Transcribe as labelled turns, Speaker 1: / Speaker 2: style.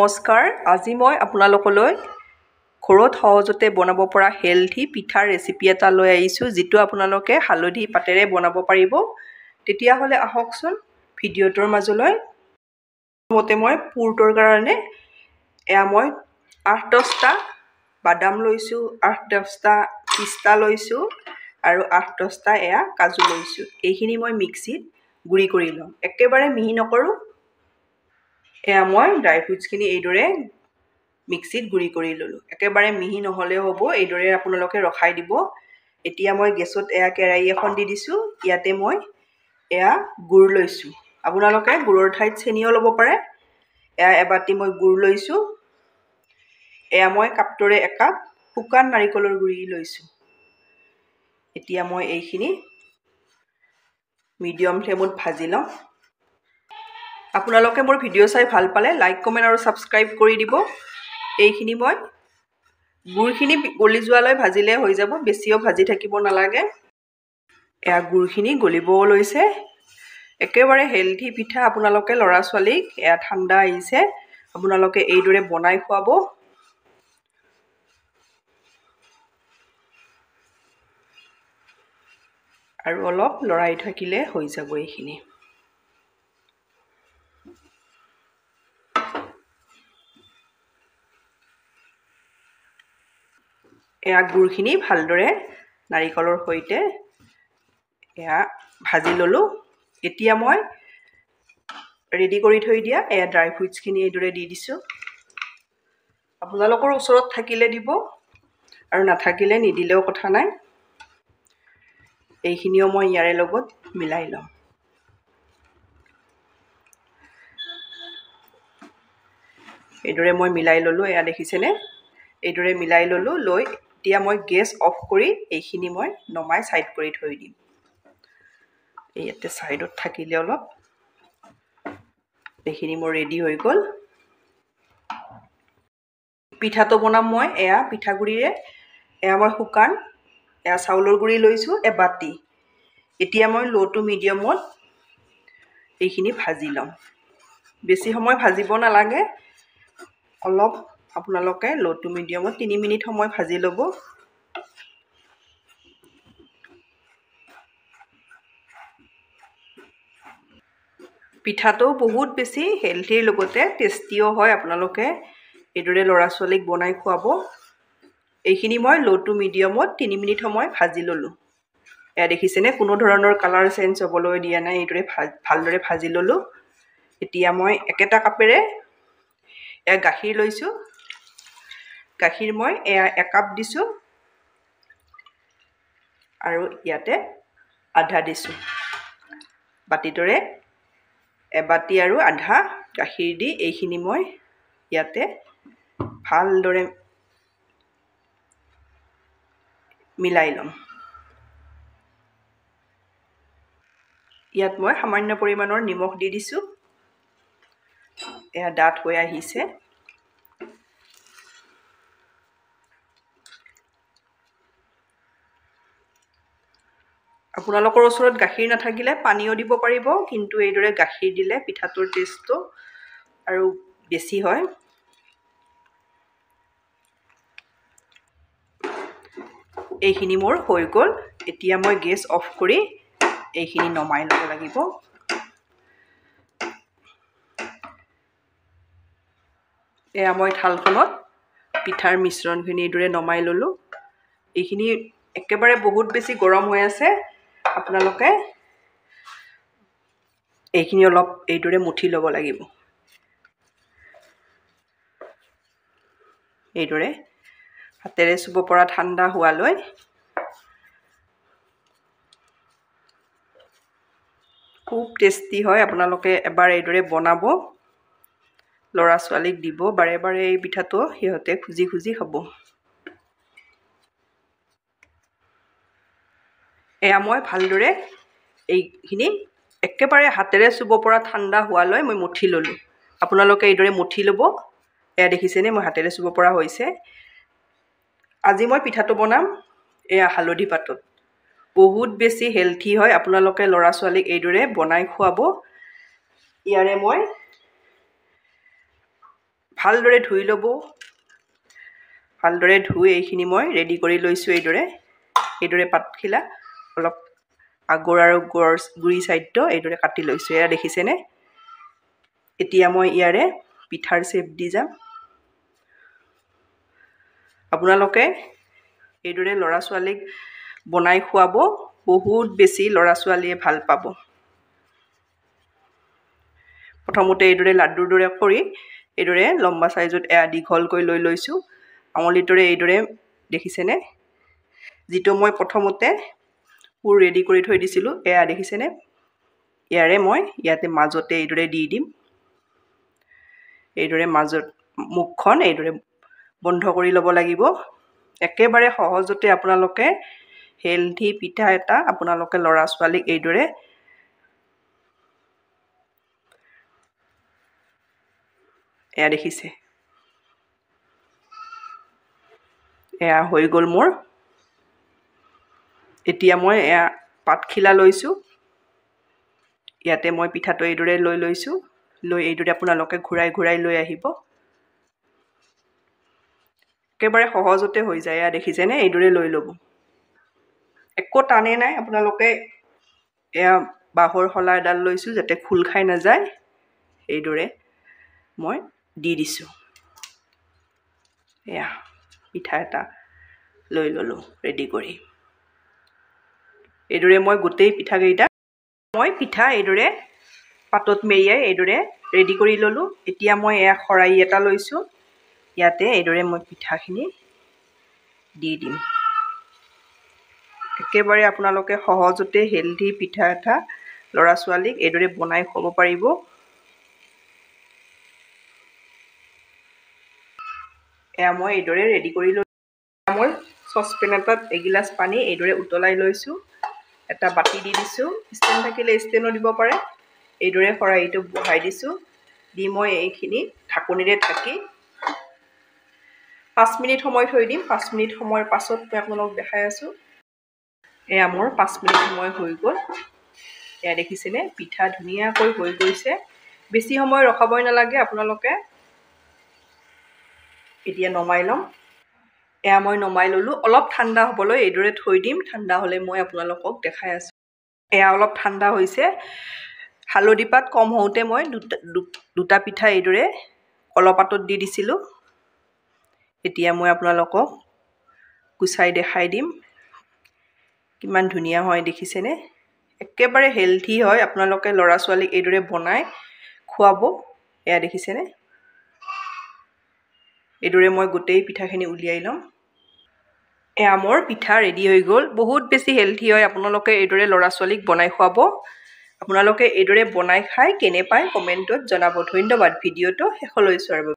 Speaker 1: নমস্কাৰ আজি মই আপোনালোকলৈ ঘৰত সহজতে বনাব পৰা হেলথি পিঠাৰ ৰেচিপি এটা লৈ আহিছোঁ যিটো আপোনালোকে হালধি পাতেৰে বনাব পাৰিব তেতিয়া হলে আহকচোন ভিডিওটোৰ মাজলৈ মতে মই পুৰটোৰ কাৰণে মই 8-10টা বাদাম লৈছো 8-10টা পিস্তা লৈছো আৰু 8-10টা কাজু লৈছো এইখিনি মই মিক্সিত গুড়ি কৰি লম একেবাৰে মিহি নকৰো মই ড্ৰাই ফ্ৰুটছখিনি এইদৰে মিক্সিত গুড়ি কৰি ললো একেবাৰে মিহি নহলে হ'ব এইদৰে আপোনালোকে ৰখাই দিব এতিয়া মই গেছত কেৰাহী এখন দি দিছো ইয়াতে মই গুড় লৈছো আপোনালোকে গুড়ৰ ঠাইত চেনিও ল'ব পাৰে এবাটি মই গুড় লৈছো মই কাপটোৰে একাপ শুকান নাৰিকলৰ গুড়ি লৈছো এতিয়া মই এইখিনি মিডিয়াম ফ্লেমত ভাজি লম আপোনালোকে মোৰ ভিডিও চাই ভাল পালে লাইক কমেন্ট আৰু সাবস্ক্ৰাইব কৰি দিব এইখিনি মই গুড়খিনি গলি যোৱালৈ ভাজিলে হৈ যাব বেছিও ভাজি থাকিব নালাগে গুড়খিনি গলিব লৈছে একেবাৰে হেলথি পিঠা আপোনালোকে লৰা ছোৱালীক ঠাণ্ডা আহিছে আপোনালোকে এইদৰে বনাই খুৱাব আৰু অলপ লৰাই থাকিলে হৈ যাব এইখিনি গুড়খিনি ভালদৰে নাৰিকলৰ সৈতে ভাজি ললো এতিয়া মই ৰেডি কৰি থৈ দিয়া ড্ৰাই ফ্ৰুটছখিনি এইদৰে দি দিছো আপোনালোকৰ ওচৰত থাকিলে দিব আৰু নাথাকিলে নিদিলেও কথা নাই এইখিনিও মই ইয়াৰে লগত মিলাই লম এইদৰে মই মিলাই ললো দেখিছেনে এইদৰে মিলাই ললো লৈ এতিয়া মই গেছ অফ কৰি এইখিনি মই নমাই সাইড কৰি থৈ দিম এইতে সাইডত থাকিলে অলপ এইখিনি মোৰ ৰেডি হৈ গল পিঠাটো বনাম মই পিঠাগুড়িৰে মই শুকান চাউলৰ গুড়ি লৈছো এবাটি এতিয়া মই লো টু মিডিয়ামত এইখিনি ভাজি লম বেছি সময় ভাজিব নালাগে অলপ আপোনালোকে লো টু মিডিয়ামত 3 মিনিট সময় ভাজি লব পিঠাটো বহুত বেছি হেলথিৰ লগতে টেষ্টিও হয় আপোনালোকে এইদৰে লৰা ছোৱালীক বনাই খুৱাব এইখিনি মই লো টু মিডিয়ামত 3 মিনিট সময় ভাজি ললো দেখিছেনে কোনো ধৰণৰ কালাৰ চেঞ্জ হ'বলৈ দিয়া নাই এইদৰে ভালদৰে ভাজি ললো এতিয়া মই একেটা কাপেৰে গাখীৰ লৈছো গাখীৰ মই 1 কাপ দিছো আৰু ইয়াতে আধা দিছো বাটিটোৰে এবাটি আৰু আধা গাখীৰ দি এইখিনি মই ইয়াতে ভালদৰে মিলাই লম ইয়াত মই সামান্য পৰিমাণৰ নিমখ দি দিছো ডাঠ হৈ আহিছে আপোনালোকৰ ওচৰত গাখীৰ নাথাকিলে পানীও দিব পাৰিব কিন্তু এইদৰে গাখীৰ দিলে পিঠাটোৰ টেষ্টটো আৰু বেছি হয় এইখিনি মোৰ হৈ গল এতিয়া মই গেছ অফ কৰি এইখিনি নমাই ল'ব লাগিব মই থালখনত পিঠাৰ মিশ্ৰণখিনি এইদৰে নমাই ললো এইখিনি একেবাৰে বহুত বেছি গৰম হৈ আছে আপোনালোকে এইখিনি অলপ এইদৰে মুঠি ল'ব লাগিব এইদৰে হাতেৰে চুব পৰা ঠাণ্ডা হোৱালৈ খুব টেষ্টি হয় আপোনালোকে এবাৰ এইদৰে বনাব লৰা ছোৱালীক দিব বাৰে বাৰে এই পিঠাটো হিহতে খুজি খুজি খাব মই ভালদৰে এইখিনি একেবাৰে হাতেৰে চুব পৰা ঠাণ্ডা হোৱালৈ মই মুঠি ললো আপোনালোকে এইদৰে মুঠি ল'ব দেখিছেনে মই হাতেৰে চুব পৰা হৈছে আজি মই পিঠাটো বনাম হালধি পাতত বহুত বেছি হেলথি হয় আপোনালোকে লৰা ছোৱালীক এইদৰে বনাই খুৱাব ইয়াৰে মই ভালদৰে ধুই ল'ব ভালদৰে ধুই এইখিনি মই ৰেডি কৰি লৈছোঁ এইদৰে পাতখিলা অলপ আগৰ আৰু গুৰি চাইডটো এইদৰে কাটি লৈছোঁ এয়া দেখিছেনে এতিয়া মই ইয়াৰে পিঠাৰ শেপ দি যাম আপোনালোকে এইদৰে ল'ৰা ছোৱালীক বনাই খুৱাব বহুত বেছি ল'ৰা ছোৱালীয়ে ভাল পাব প্ৰথমতে এইদৰে লাড্ডুৰ দৰে কৰি এইদৰে লম্বা সাইজত এয়া দীঘলকৈ লৈ লৈছোঁ আঙুলিটোৰে এইদৰে দেখিছেনে যিটো মই প্ৰথমতে পুৰ ৰেডি কৰি থৈ দিছিলোঁ এয়া দেখিছেনে ইয়াৰে মই ইয়াতে মাজতে এইদৰে দি দিম এইদৰে মাজত মুখখন এইদৰে বন্ধ কৰি ল'ব লাগিব একেবাৰে সহজতে আপোনালোকে হেলথি পিঠা এটা আপোনালোকে ল'ৰা ছোৱালীক এইদৰে এয়া দেখিছে এয়া হৈ গ'ল মোৰ এতিয়া মই এয়া পাতখিলা লৈছোঁ ইয়াতে মই পিঠাটো এইদৰে লৈ লৈছোঁ লৈ এইদৰে আপোনালোকে ঘূৰাই লৈ আহিব একেবাৰে সহজতে হৈ যায় এয়া দেখিছেনে এইদৰে লৈ ল'ব একো টানে নাই আপোনালোকে এয়া বাঁহৰ শলা এডাল লৈছোঁ যাতে খোল খাই নাযায় এইদৰে মই দি দিছোঁ এয়া পিঠা এটা লৈ ল'লোঁ ৰেডি কৰি এইদৰে মই গোটেই পিঠাকেইটা মই পিঠা এইদৰে পাতত মেৰিয়াই এইদৰে ৰেডি কৰি ল'লোঁ এতিয়া মই এয়া খৰাহি এটা লৈছোঁ ইয়াতে এইদৰে মই পিঠাখিনি দি দিম একেবাৰে আপোনালোকে সহজতে হেলথি পিঠা এটা ল'ৰা ছোৱালীক এইদৰে বনাই খুৱাব পাৰিব এয়া মই এইদৰে ৰেডি কৰি লৈছোঁ মই চচপেন এটাত এগিলাচ পানী এইদৰে উতলাই লৈছোঁ এটা বাটি দি দিছোঁ ষ্টেণ্ড থাকিলে ষ্টেণ্ডো দিব পাৰে এইদৰে খৰাহিটো বহাই দিছোঁ দি মই এইখিনি ঢাকনিৰে ঢাকি 5 মিনিট সময় থৈ দিম 5 মিনিট সময়ৰ পাছত মই আপোনালোকক দেখাই আছোঁ এয়া মোৰ 5 মিনিট সময় হৈ গ'ল এয়া দেখিছেনে পিঠা ধুনীয়াকৈ হৈ গৈছে বেছি সময় ৰখাবই নালাগে আপোনালোকে এতিয়া নমাই ল'ম এয়া মই নমাই ল'লোঁ অলপ ঠাণ্ডা হ'বলৈ এইদৰে থৈ দিম ঠাণ্ডা হ'লে মই আপোনালোকক দেখাই আছোঁ এয়া অলপ ঠাণ্ডা হৈছে হালধি পাত কম হওঁতে মই দুটা পিঠা এইদৰে কলপাতত দি দিছিলোঁ এতিয়া মই আপোনালোকক গুচাই দেখাই দিম কিমান ধুনীয়া হয় দেখিছেনে একেবাৰে হেলথি হয় আপোনালোকে ল'ৰা ছোৱালীক এইদৰে বনাই খুৱাব এয়া দেখিছেনে এইদৰে মই গোটেই পিঠাখিনি উলিয়াই ল'ম এয়া মোৰ পিঠা ৰেডি হৈ গ'ল বহুত বেছি হেলথি হয় আপোনালোকে এইদৰে ল'ৰা ছোৱালীক বনাই খুৱাব আপোনালোকে এইদৰে বনাই খাই কেনে পায় কমেণ্টত জনাব ধন্যবাদ ভিডিঅ'টো শেষলৈ চোৱাৰ বাবে